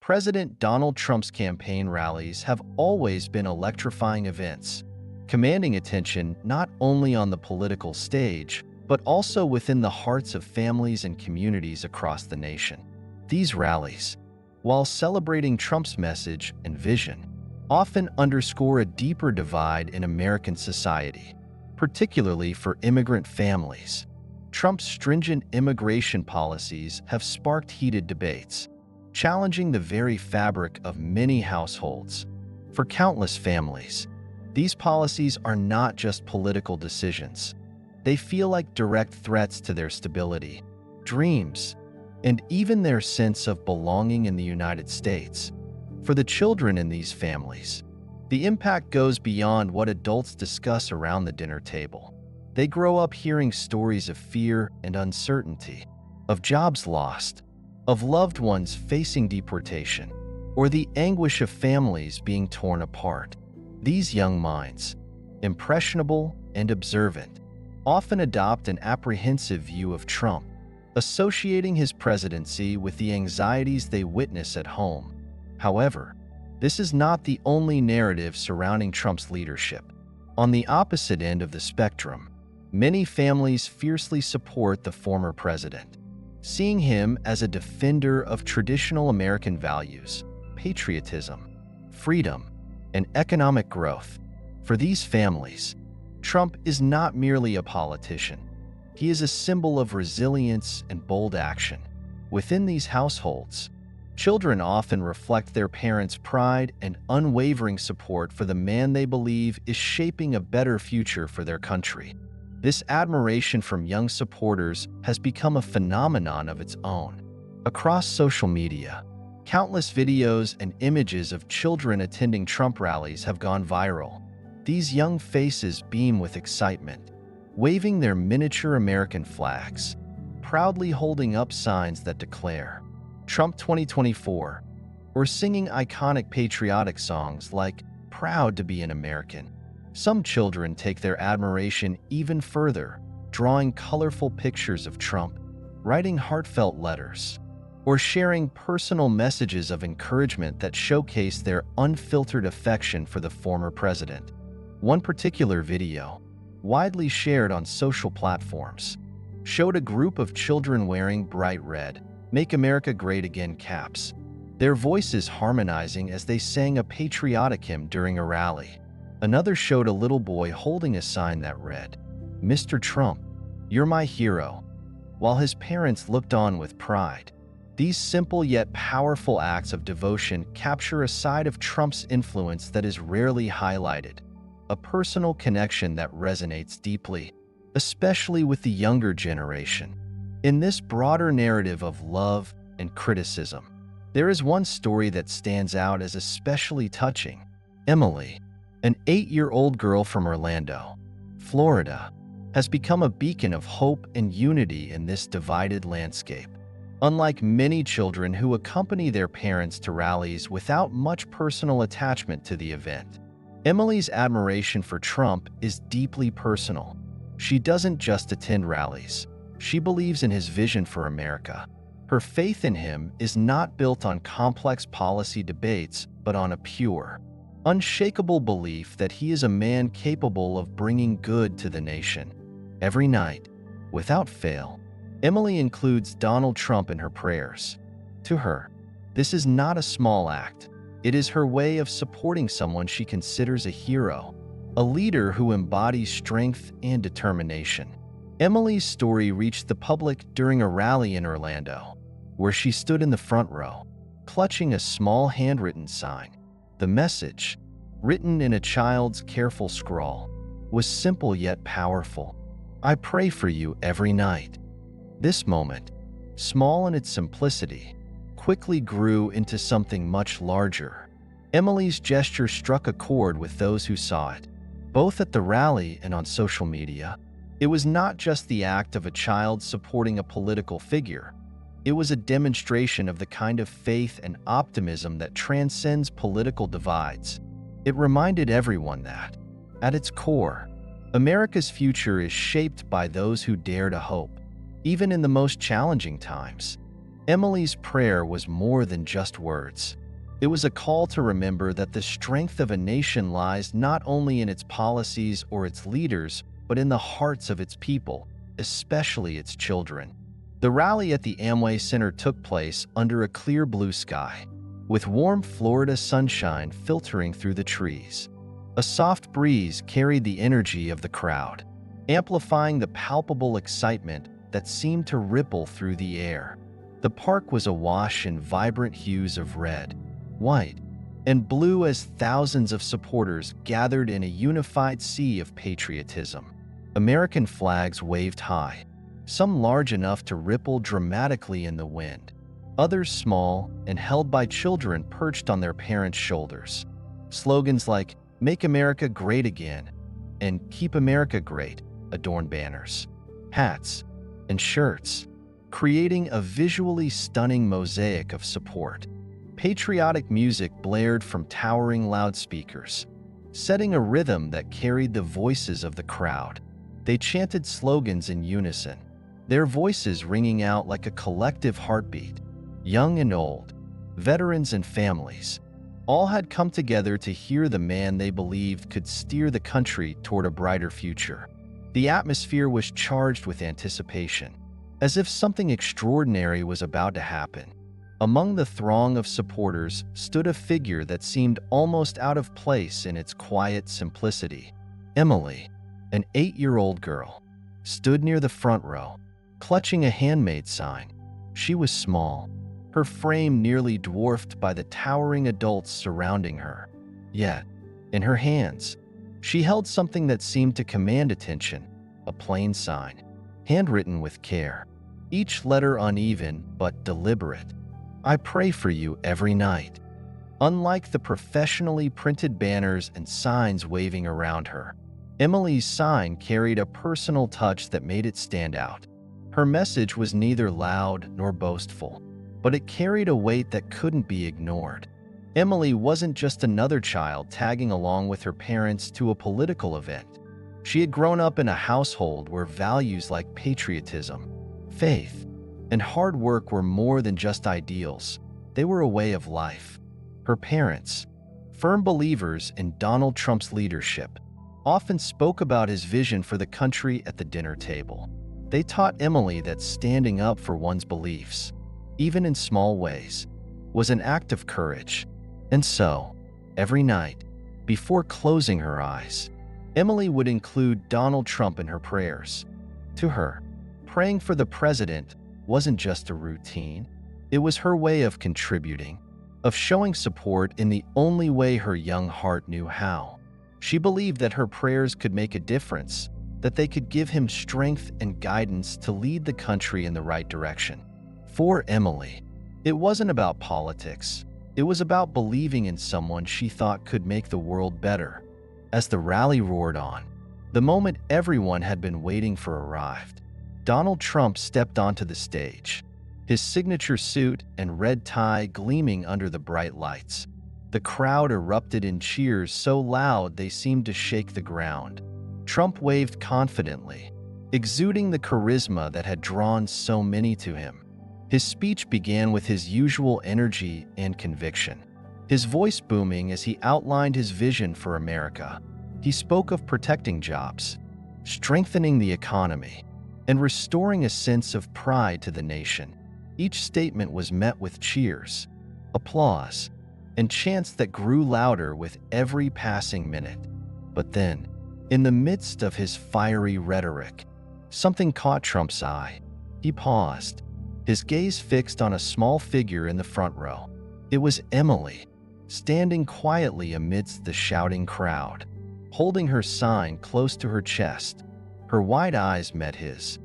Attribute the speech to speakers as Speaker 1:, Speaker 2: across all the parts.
Speaker 1: President Donald Trump's campaign rallies have always been electrifying events, commanding attention not only on the political stage, but also within the hearts of families and communities across the nation. These rallies, while celebrating Trump's message and vision, often underscore a deeper divide in American society, particularly for immigrant families. Trump's stringent immigration policies have sparked heated debates, challenging the very fabric of many households. For countless families, these policies are not just political decisions. They feel like direct threats to their stability, dreams, and even their sense of belonging in the United States. For the children in these families, the impact goes beyond what adults discuss around the dinner table. They grow up hearing stories of fear and uncertainty, of jobs lost, of loved ones facing deportation, or the anguish of families being torn apart. These young minds, impressionable and observant, often adopt an apprehensive view of Trump, associating his presidency with the anxieties they witness at home. However, this is not the only narrative surrounding Trump's leadership. On the opposite end of the spectrum, many families fiercely support the former president, seeing him as a defender of traditional American values, patriotism, freedom, and economic growth. For these families, Trump is not merely a politician. He is a symbol of resilience and bold action. Within these households, children often reflect their parents' pride and unwavering support for the man they believe is shaping a better future for their country. This admiration from young supporters has become a phenomenon of its own. Across social media, countless videos and images of children attending Trump rallies have gone viral. These young faces beam with excitement, waving their miniature American flags, proudly holding up signs that declare Trump 2024, or singing iconic patriotic songs like "Proud to be an American." Some children take their admiration even further, drawing colorful pictures of Trump, writing heartfelt letters, or sharing personal messages of encouragement that showcase their unfiltered affection for the former president. One particular video, widely shared on social platforms, showed a group of children wearing bright red, "Make America Great Again" caps, their voices harmonizing as they sang a patriotic hymn during a rally. Another showed a little boy holding a sign that read, "Mr. Trump, you're my hero," while his parents looked on with pride. These simple yet powerful acts of devotion capture a side of Trump's influence that is rarely highlighted, a personal connection that resonates deeply, especially with the younger generation. In this broader narrative of love and criticism, there is one story that stands out as especially touching. Emily, an 8-year-old girl from Orlando, Florida, has become a beacon of hope and unity in this divided landscape. Unlike many children who accompany their parents to rallies without much personal attachment to the event, Emily's admiration for Trump is deeply personal. She doesn't just attend rallies. She believes in his vision for America. Her faith in him is not built on complex policy debates, but on a pure, unshakable belief that he is a man capable of bringing good to the nation. Every night, without fail, Emily includes Donald Trump in her prayers. To her, this is not a small act. It is her way of supporting someone she considers a hero, a leader who embodies strength and determination. Emily's story reached the public during a rally in Orlando, where she stood in the front row, clutching a small handwritten sign. The message, written in a child's careful scrawl, was simple yet powerful. "I pray for you every night." This moment, small in its simplicity, quickly grew into something much larger. Emily's gesture struck a chord with those who saw it, both at the rally and on social media. It was not just the act of a child supporting a political figure. It was a demonstration of the kind of faith and optimism that transcends political divides. It reminded everyone that, at its core, America's future is shaped by those who dare to hope, even in the most challenging times. Emily's prayer was more than just words. It was a call to remember that the strength of a nation lies not only in its policies or its leaders, but in the hearts of its people, especially its children. The rally at the Amway Center took place under a clear blue sky, with warm Florida sunshine filtering through the trees. A soft breeze carried the energy of the crowd, amplifying the palpable excitement that seemed to ripple through the air. The park was awash in vibrant hues of red, white, and blue as thousands of supporters gathered in a unified sea of patriotism. American flags waved high, some large enough to ripple dramatically in the wind, others small and held by children perched on their parents' shoulders. Slogans like "Make America Great Again" and "Keep America Great" adorned banners, hats, and shirts, creating a visually stunning mosaic of support. Patriotic music blared from towering loudspeakers, setting a rhythm that carried the voices of the crowd. They chanted slogans in unison, their voices ringing out like a collective heartbeat. Young and old, veterans and families, all had come together to hear the man they believed could steer the country toward a brighter future. The atmosphere was charged with anticipation, as if something extraordinary was about to happen. Among the throng of supporters stood a figure that seemed almost out of place in its quiet simplicity. Emily, an 8-year-old girl, stood near the front row, clutching a handmade sign. She was small, her frame nearly dwarfed by the towering adults surrounding her. Yet, in her hands, she held something that seemed to command attention, a plain sign, handwritten with care, each letter uneven but deliberate. "I pray for you every night." Unlike the professionally printed banners and signs waving around her, Emily's sign carried a personal touch that made it stand out. Her message was neither loud nor boastful, but it carried a weight that couldn't be ignored. Emily wasn't just another child tagging along with her parents to a political event. She had grown up in a household where values like patriotism, faith, and hard work were more than just ideals. They were a way of life. Her parents, firm believers in Donald Trump's leadership, often spoke about his vision for the country at the dinner table. They taught Emily that standing up for one's beliefs, even in small ways, was an act of courage. And so, every night, before closing her eyes, Emily would include Donald Trump in her prayers. To her, praying for the president wasn't just a routine. It was her way of contributing, of showing support in the only way her young heart knew how. She believed that her prayers could make a difference, that they could give him strength and guidance to lead the country in the right direction. For Emily, it wasn't about politics. It was about believing in someone she thought could make the world better. As the rally roared on, the moment everyone had been waiting for arrived. Donald Trump stepped onto the stage, his signature suit and red tie gleaming under the bright lights. The crowd erupted in cheers so loud they seemed to shake the ground. Trump waved confidently, exuding the charisma that had drawn so many to him. His speech began with his usual energy and conviction, his voice booming as he outlined his vision for America. He spoke of protecting jobs, strengthening the economy, and restoring a sense of pride to the nation. Each statement was met with cheers, applause, and chants that grew louder with every passing minute. But then, in the midst of his fiery rhetoric, something caught Trump's eye. He paused, his gaze fixed on a small figure in the front row. It was Emily, standing quietly amidst the shouting crowd, holding her sign close to her chest. Her wide eyes met his,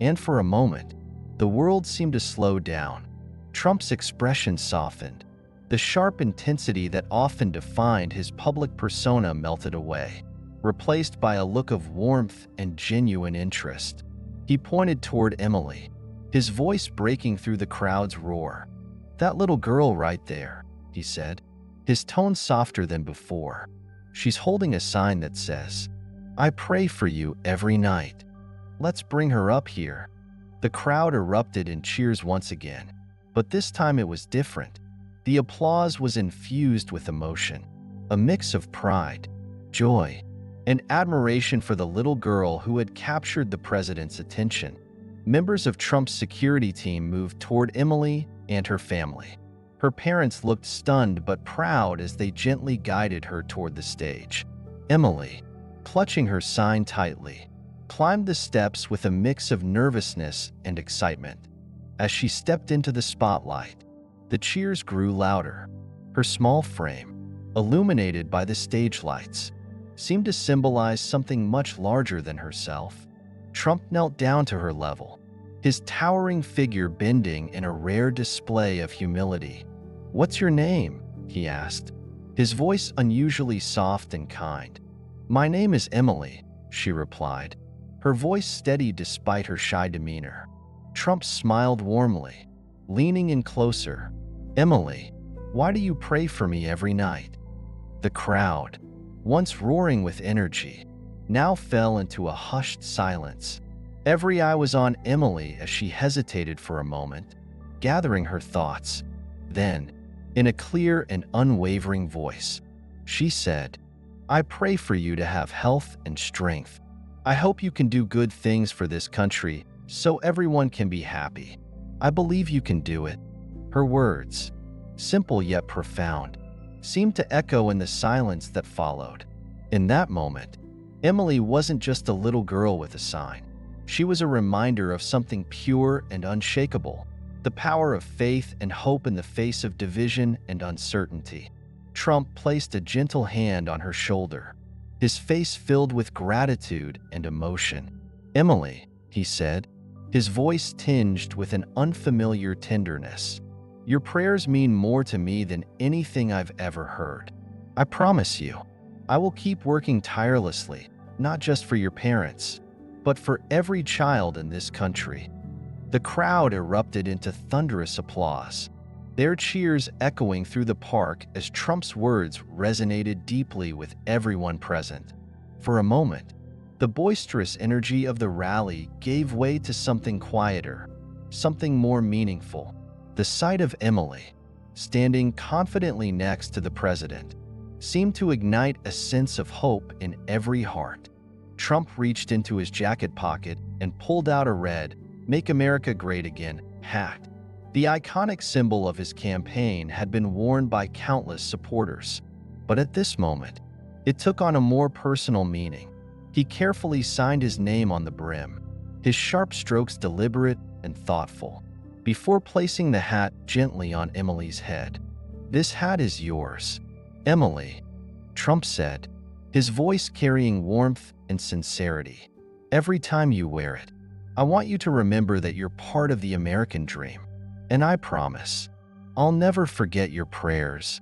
Speaker 1: and for a moment, the world seemed to slow down. Trump's expression softened. The sharp intensity that often defined his public persona melted away, replaced by a look of warmth and genuine interest. He pointed toward Emily, his voice breaking through the crowd's roar. "That little girl right there," he said, his tone softer than before. "She's holding a sign that says, 'I pray for you every night.' Let's bring her up here." The crowd erupted in cheers once again, But this time it was different. The applause was infused with emotion, a mix of pride, joy, and admiration for the little girl who had captured the president's attention. Members of Trump's security team moved toward Emily and her family. Her parents looked stunned but proud as they gently guided her toward the stage. Emily, clutching her sign tightly, climbed the steps with a mix of nervousness and excitement. As she stepped into the spotlight, the cheers grew louder. Her small frame, illuminated by the stage lights, seemed to symbolize something much larger than herself. Trump knelt down to her level, his towering figure bending in a rare display of humility. "What's your name?" he asked, his voice unusually soft and kind. "My name is Emily," she replied, her voice steady despite her shy demeanor. Trump smiled warmly, leaning in closer. "Emily, why do you pray for me every night?" The crowd, once roaring with energy, now fell into a hushed silence. Every eye was on Emily as she hesitated for a moment, gathering her thoughts. Then, in a clear and unwavering voice, she said, "I pray for you to have health and strength. I hope you can do good things for this country so everyone can be happy. I believe you can do it." Her words, simple yet profound, seemed to echo in the silence that followed. In that moment, Emily wasn't just a little girl with a sign. She was a reminder of something pure and unshakable, the power of faith and hope in the face of division and uncertainty. Trump placed a gentle hand on her shoulder, his face filled with gratitude and emotion. "Emily," he said, his voice tinged with an unfamiliar tenderness, "your prayers mean more to me than anything I've ever heard. I promise you, I will keep working tirelessly, not just for your parents, but for every child in this country." The crowd erupted into thunderous applause, their cheers echoing through the park as Trump's words resonated deeply with everyone present. For a moment, the boisterous energy of the rally gave way to something quieter, something more meaningful. The sight of Emily, standing confidently next to the president, seemed to ignite a sense of hope in every heart. Trump reached into his jacket pocket and pulled out a red "Make America Great Again" hat. The iconic symbol of his campaign had been worn by countless supporters. But at this moment, it took on a more personal meaning. He carefully signed his name on the brim, his sharp strokes deliberate and thoughtful, before placing the hat gently on Emily's head. "This hat is yours, Emily," Trump said, his voice carrying warmth and sincerity. "Every time you wear it, I want you to remember that you're part of the American dream. And I promise, I'll never forget your prayers."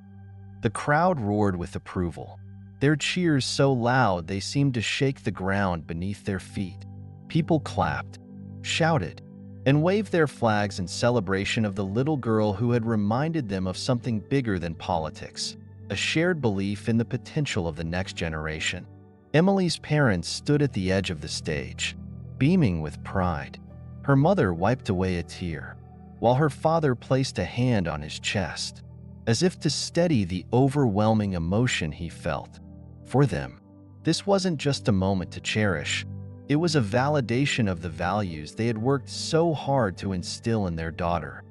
Speaker 1: The crowd roared with approval, their cheers so loud they seemed to shake the ground beneath their feet. People clapped, shouted, and waved their flags in celebration of the little girl who had reminded them of something bigger than politics, a shared belief in the potential of the next generation. Emily's parents stood at the edge of the stage, beaming with pride. Her mother wiped away a tear, while her father placed a hand on his chest, as if to steady the overwhelming emotion he felt. For them, this wasn't just a moment to cherish. It was a validation of the values they had worked so hard to instill in their daughter.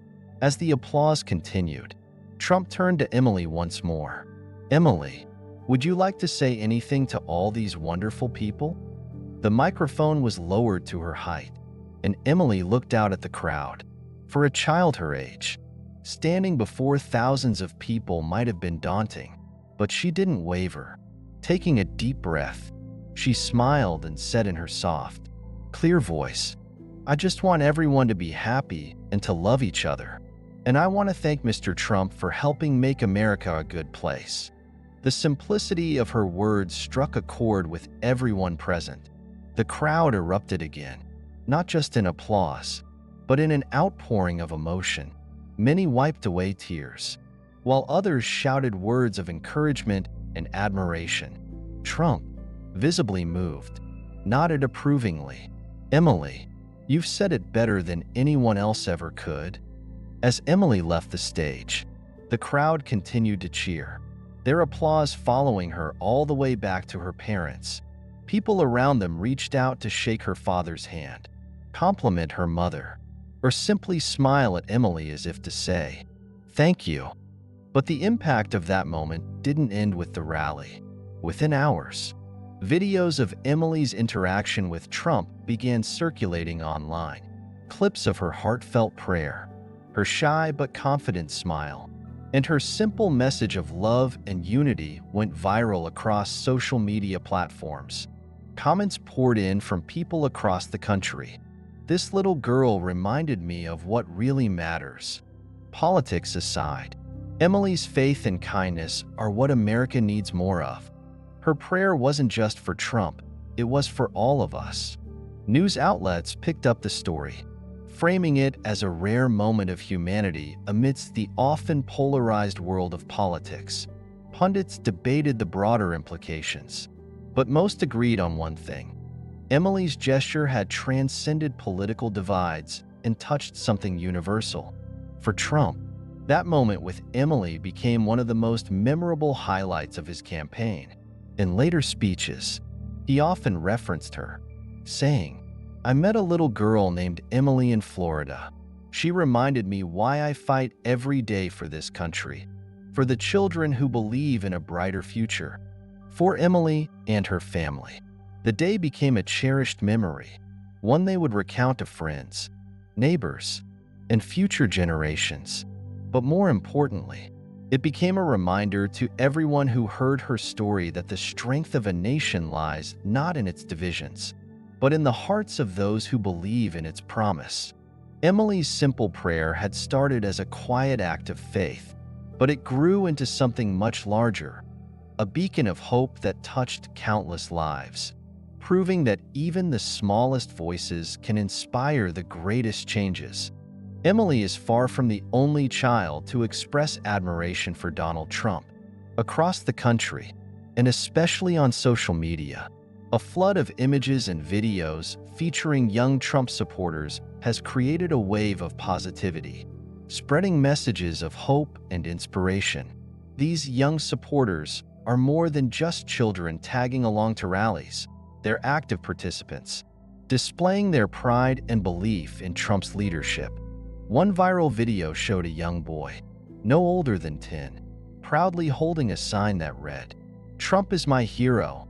Speaker 1: As the applause continued, Trump turned to Emily once more. "Emily, would you like to say anything to all these wonderful people?" The microphone was lowered to her height, and Emily looked out at the crowd. For a child her age, standing before thousands of people might have been daunting, but she didn't waver. Taking a deep breath, she smiled and said in her soft, clear voice, "I just want everyone to be happy and to love each other. And I want to thank Mr. Trump for helping make America a good place." The simplicity of her words struck a chord with everyone present. The crowd erupted again, not just in applause, but in an outpouring of emotion. Many wiped away tears, while others shouted words of encouragement and admiration. Trump, visibly moved, nodded approvingly. "Emily, you've said it better than anyone else ever could." As Emily left the stage, the crowd continued to cheer, their applause following her all the way back to her parents. People around them reached out to shake her father's hand, compliment her mother, or simply smile at Emily as if to say, "Thank you." But the impact of that moment didn't end with the rally. Within hours, videos of Emily's interaction with Trump began circulating online. Clips of her heartfelt prayer, her shy but confident smile, and her simple message of love and unity went viral across social media platforms. Comments poured in from people across the country. "This little girl reminded me of what really matters." Politics aside, Emily's faith and kindness are what America needs more of. Her prayer wasn't just for Trump, it was for all of us. News outlets picked up the story, framing it as a rare moment of humanity amidst the often polarized world of politics. Pundits debated the broader implications, but most agreed on one thing: Emily's gesture had transcended political divides and touched something universal. For Trump, that moment with Emily became one of the most memorable highlights of his campaign. In later speeches, he often referenced her, saying, "I met a little girl named Emily in Florida. She reminded me why I fight every day for this country, for the children who believe in a brighter future." For Emily and her family, the day became a cherished memory, one they would recount to friends, neighbors, and future generations. But more importantly, it became a reminder to everyone who heard her story that the strength of a nation lies not in its divisions, but in the hearts of those who believe in its promise. Emily's simple prayer had started as a quiet act of faith, but it grew into something much larger, a beacon of hope that touched countless lives, proving that even the smallest voices can inspire the greatest changes. Emily is far from the only child to express admiration for Donald Trump. Across the country, and especially on social media, a flood of images and videos featuring young Trump supporters has created a wave of positivity, spreading messages of hope and inspiration. These young supporters are more than just children tagging along to rallies. They're active participants, displaying their pride and belief in Trump's leadership. One viral video showed a young boy, no older than 10, proudly holding a sign that read, "Trump is my hero,"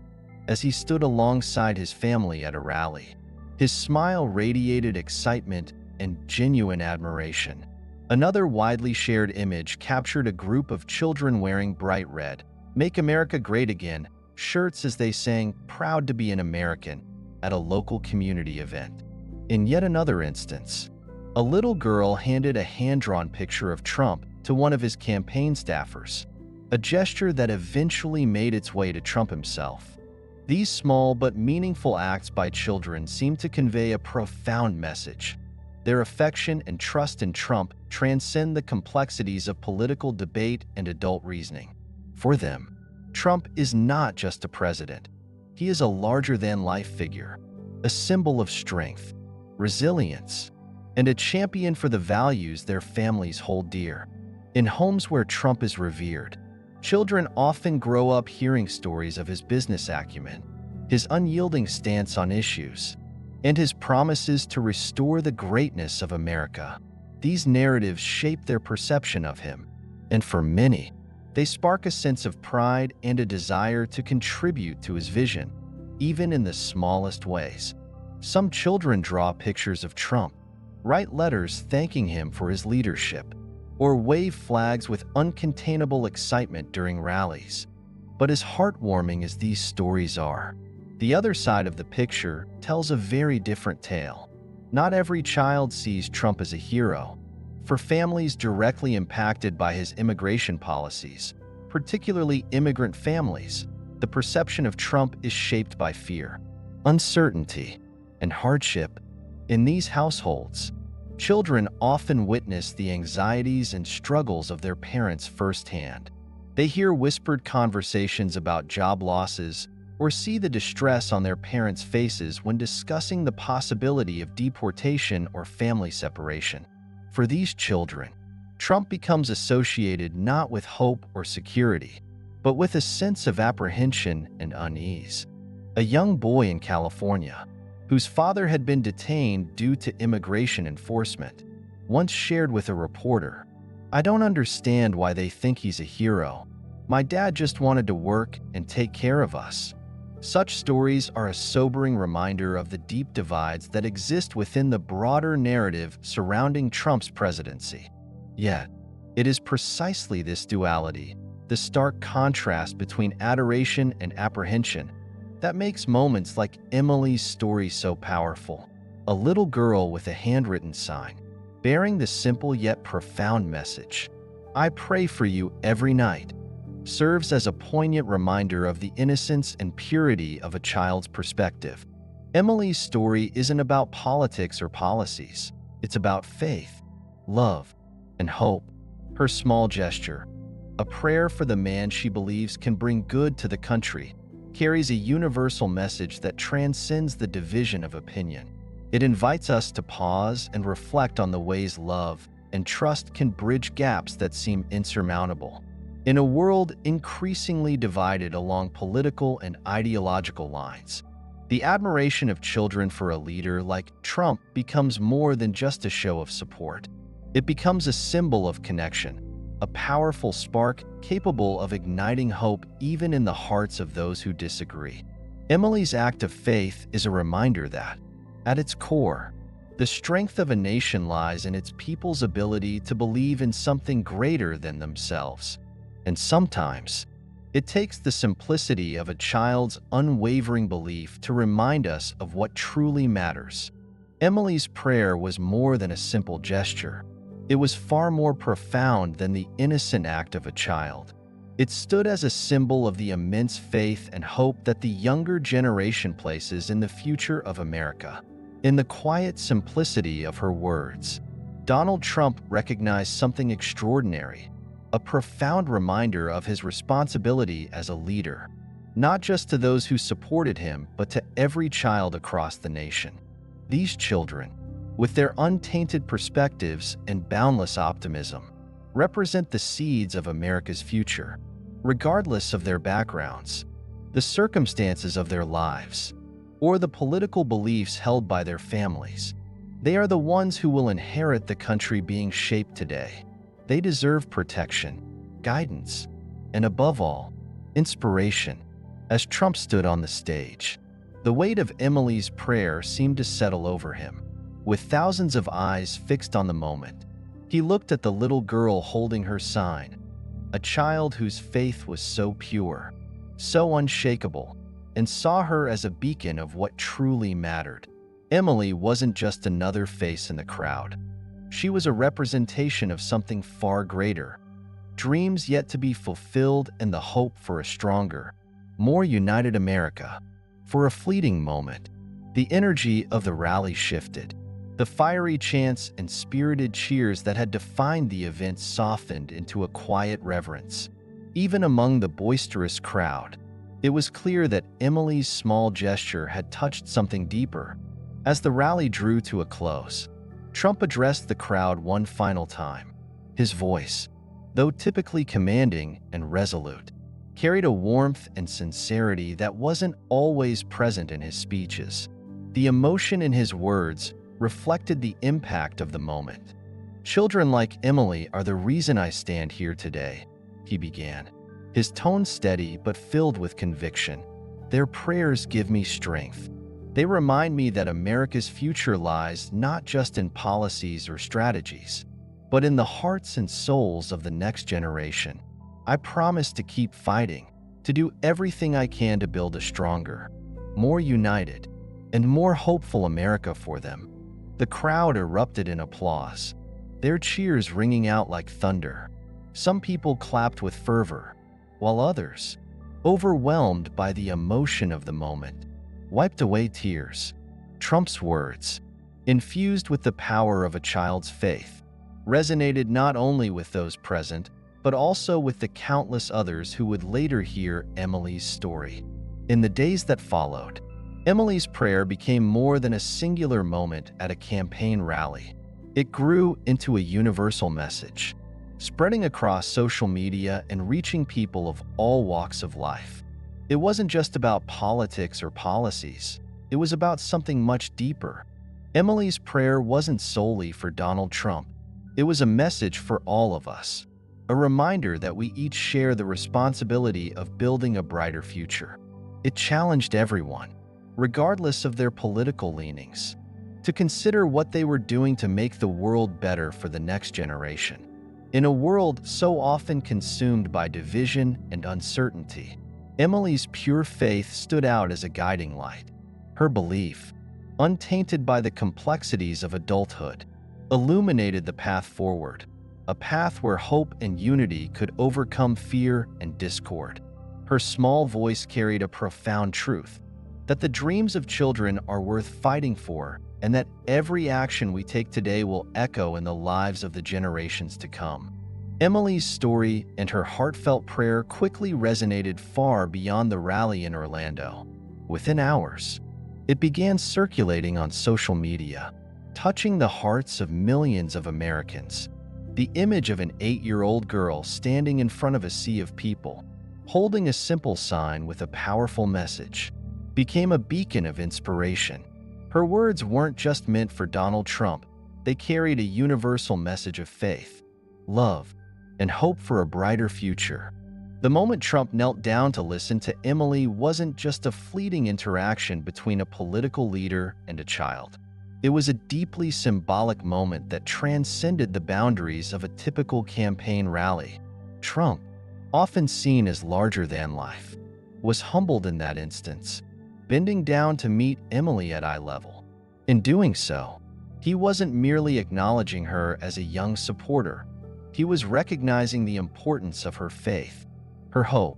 Speaker 1: as he stood alongside his family at a rally. His smile radiated excitement and genuine admiration. Another widely shared image captured a group of children wearing bright red, "Make America Great Again" shirts as they sang "Proud to be an American" at a local community event. In yet another instance, a little girl handed a hand-drawn picture of Trump to one of his campaign staffers, a gesture that eventually made its way to Trump himself. These small but meaningful acts by children seem to convey a profound message. Their affection and trust in Trump transcend the complexities of political debate and adult reasoning. For them, Trump is not just a president. He is a larger-than-life figure, a symbol of strength, resilience, and a champion for the values their families hold dear. In homes where Trump is revered, children often grow up hearing stories of his business acumen, his unyielding stance on issues, and his promises to restore the greatness of America. These narratives shape their perception of him, and for many, they spark a sense of pride and a desire to contribute to his vision, even in the smallest ways. Some children draw pictures of Trump, write letters thanking him for his leadership, or wave flags with uncontainable excitement during rallies. But as heartwarming as these stories are, the other side of the picture tells a very different tale. Not every child sees Trump as a hero. For families directly impacted by his immigration policies, particularly immigrant families, the perception of Trump is shaped by fear, uncertainty, and hardship. In these households, children often witness the anxieties and struggles of their parents firsthand. They hear whispered conversations about job losses or see the distress on their parents' faces when discussing the possibility of deportation or family separation. For these children, Trump becomes associated not with hope or security, but with a sense of apprehension and unease. A young boy in California, whose father had been detained due to immigration enforcement, once shared with a reporter, "I don't understand why they think he's a hero. My dad just wanted to work and take care of us." Such stories are a sobering reminder of the deep divides that exist within the broader narrative surrounding Trump's presidency. Yet, it is precisely this duality, the stark contrast between adoration and apprehension, that makes moments like Emily's story so powerful. A little girl with a handwritten sign, bearing the simple yet profound message, "I pray for you every night," serves as a poignant reminder of the innocence and purity of a child's perspective. Emily's story isn't about politics or policies. It's about faith, love, and hope. Her small gesture, a prayer for the man she believes can bring good to the country, carries a universal message that transcends the division of opinion. It invites us to pause and reflect on the ways love and trust can bridge gaps that seem insurmountable. In a world increasingly divided along political and ideological lines, the admiration of children for a leader like Trump becomes more than just a show of support. It becomes a symbol of connection, a powerful spark capable of igniting hope even in the hearts of those who disagree. Emily's act of faith is a reminder that, at its core, the strength of a nation lies in its people's ability to believe in something greater than themselves. And sometimes, it takes the simplicity of a child's unwavering belief to remind us of what truly matters. Emily's prayer was more than a simple gesture. It was far more profound than the innocent act of a child. It stood as a symbol of the immense faith and hope that the younger generation places in the future of America. In the quiet simplicity of her words, Donald Trump recognized something extraordinary, a profound reminder of his responsibility as a leader, not just to those who supported him, but to every child across the nation. These children, with their untainted perspectives and boundless optimism, represent the seeds of America's future, regardless of their backgrounds, the circumstances of their lives, or the political beliefs held by their families. They are the ones who will inherit the country being shaped today. They deserve protection, guidance, and above all, inspiration. As Trump stood on the stage, the weight of Emily's prayer seemed to settle over him. With thousands of eyes fixed on the moment, he looked at the little girl holding her sign, a child whose faith was so pure, so unshakable, and saw her as a beacon of what truly mattered. Emily wasn't just another face in the crowd. She was a representation of something far greater, dreams yet to be fulfilled and the hope for a stronger, more united America. For a fleeting moment, the energy of the rally shifted. The fiery chants and spirited cheers that had defined the event softened into a quiet reverence. Even among the boisterous crowd, it was clear that Emily's small gesture had touched something deeper. As the rally drew to a close, Trump addressed the crowd one final time. His voice, though typically commanding and resolute, carried a warmth and sincerity that wasn't always present in his speeches. The emotion in his words reflected the impact of the moment. "Children like Emily are the reason I stand here today," he began, his tone steady but filled with conviction. "Their prayers give me strength. They remind me that America's future lies not just in policies or strategies, but in the hearts and souls of the next generation. I promise to keep fighting, to do everything I can to build a stronger, more united, and more hopeful America for them." The crowd erupted in applause, their cheers ringing out like thunder. Some people clapped with fervor, while others, overwhelmed by the emotion of the moment, wiped away tears. Trump's words, infused with the power of a child's faith, resonated not only with those present, but also with the countless others who would later hear Emily's story. In the days that followed, Emily's prayer became more than a singular moment at a campaign rally. It grew into a universal message, spreading across social media and reaching people of all walks of life. It wasn't just about politics or policies. It was about something much deeper. Emily's prayer wasn't solely for Donald Trump. It was a message for all of us, a reminder that we each share the responsibility of building a brighter future. It challenged everyone, regardless of their political leanings, to consider what they were doing to make the world better for the next generation. In a world so often consumed by division and uncertainty, Emily's pure faith stood out as a guiding light. Her belief, untainted by the complexities of adulthood, illuminated the path forward, a path where hope and unity could overcome fear and discord. Her small voice carried a profound truth, that the dreams of children are worth fighting for, and that every action we take today will echo in the lives of the generations to come. Emily's story and her heartfelt prayer quickly resonated far beyond the rally in Orlando. Within hours, it began circulating on social media, touching the hearts of millions of Americans. The image of an 8-year-old girl standing in front of a sea of people, holding a simple sign with a powerful message, became a beacon of inspiration. Her words weren't just meant for Donald Trump. They carried a universal message of faith, love, and hope for a brighter future. The moment Trump knelt down to listen to Emily wasn't just a fleeting interaction between a political leader and a child. It was a deeply symbolic moment that transcended the boundaries of a typical campaign rally. Trump, often seen as larger than life, was humbled in that instance, bending down to meet Emily at eye level. In doing so, he wasn't merely acknowledging her as a young supporter. He was recognizing the importance of her faith, her hope,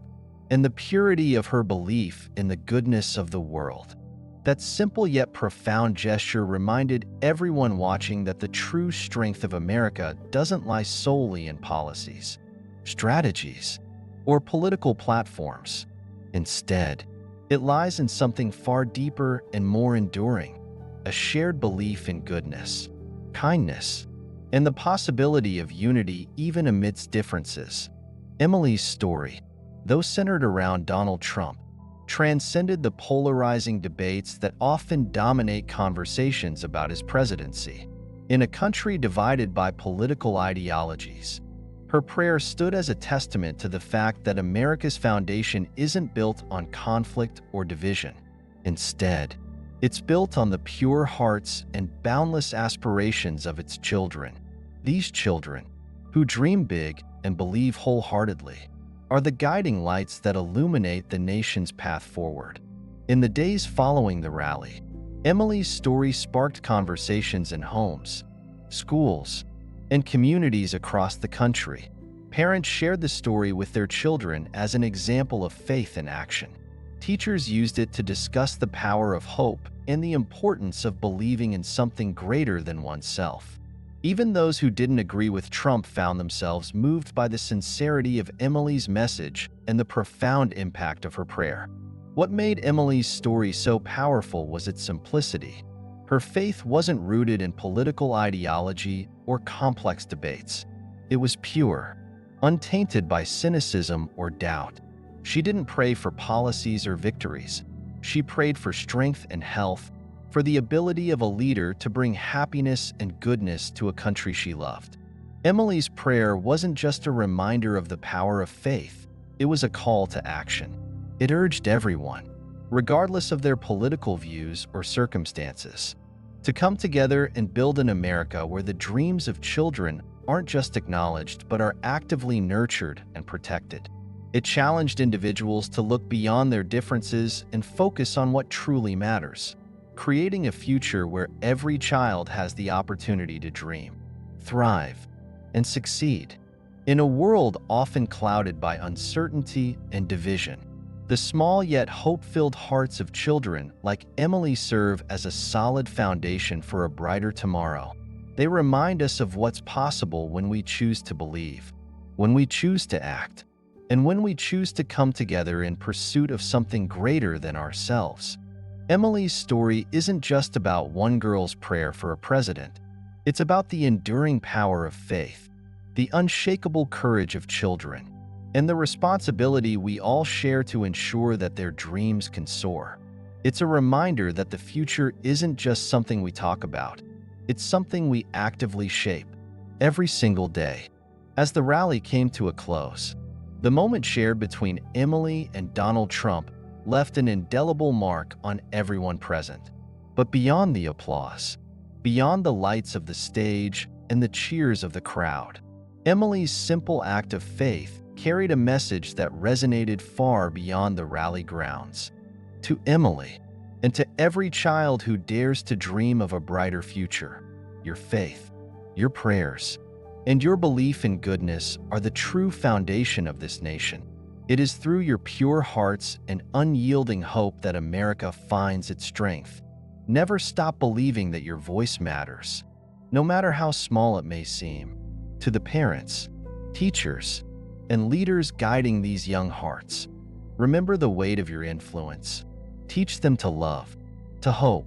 Speaker 1: and the purity of her belief in the goodness of the world. That simple yet profound gesture reminded everyone watching that the true strength of America doesn't lie solely in policies, strategies, or political platforms. Instead, it lies in something far deeper and more enduring, a shared belief in goodness, kindness, and the possibility of unity even amidst differences. Emily's story, though centered around Donald Trump, transcended the polarizing debates that often dominate conversations about his presidency. In a country divided by political ideologies, her prayer stood as a testament to the fact that America's foundation isn't built on conflict or division. Instead, it's built on the pure hearts and boundless aspirations of its children. These children, who dream big and believe wholeheartedly, are the guiding lights that illuminate the nation's path forward. In the days following the rally, Emily's story sparked conversations in homes, schools, and communities across the country. Parents shared the story with their children as an example of faith in action. Teachers used it to discuss the power of hope and the importance of believing in something greater than oneself. Even those who didn't agree with Trump found themselves moved by the sincerity of Emily's message and the profound impact of her prayer. What made Emily's story so powerful was its simplicity. Her faith wasn't rooted in political ideology or complex debates. It was pure, untainted by cynicism or doubt. She didn't pray for policies or victories. She prayed for strength and health, for the ability of a leader to bring happiness and goodness to a country she loved. Emily's prayer wasn't just a reminder of the power of faith. It was a call to action. It urged everyone, regardless of their political views or circumstances, to come together and build an America where the dreams of children aren't just acknowledged but are actively nurtured and protected. It challenged individuals to look beyond their differences and focus on what truly matters, creating a future where every child has the opportunity to dream, thrive, and succeed. In a world often clouded by uncertainty and division, the small yet hope-filled hearts of children like Emily serve as a solid foundation for a brighter tomorrow. They remind us of what's possible when we choose to believe, when we choose to act, and when we choose to come together in pursuit of something greater than ourselves. Emily's story isn't just about one girl's prayer for a president. It's about the enduring power of faith, the unshakable courage of children, and the responsibility we all share to ensure that their dreams can soar. It's a reminder that the future isn't just something we talk about, it's something we actively shape every single day. As the rally came to a close, the moment shared between Emily and Donald Trump left an indelible mark on everyone present. But beyond the applause, beyond the lights of the stage and the cheers of the crowd, Emily's simple act of faith carried a message that resonated far beyond the rally grounds. To Emily, and to every child who dares to dream of a brighter future, your faith, your prayers, and your belief in goodness are the true foundation of this nation. It is through your pure hearts and unyielding hope that America finds its strength. Never stop believing that your voice matters, no matter how small it may seem. To the parents, teachers, and leaders guiding these young hearts, remember the weight of your influence. Teach them to love, to hope,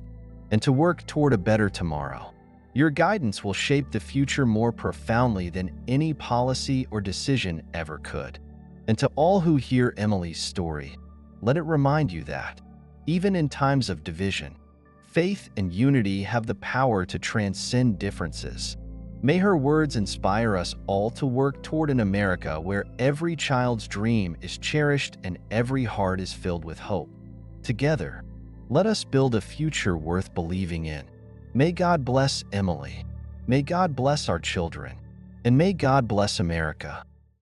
Speaker 1: and to work toward a better tomorrow. Your guidance will shape the future more profoundly than any policy or decision ever could. And to all who hear Emily's story, let it remind you that, even in times of division, faith and unity have the power to transcend differences. May her words inspire us all to work toward an America where every child's dream is cherished and every heart is filled with hope. Together, let us build a future worth believing in. May God bless Emily. May God bless our children. And may God bless America.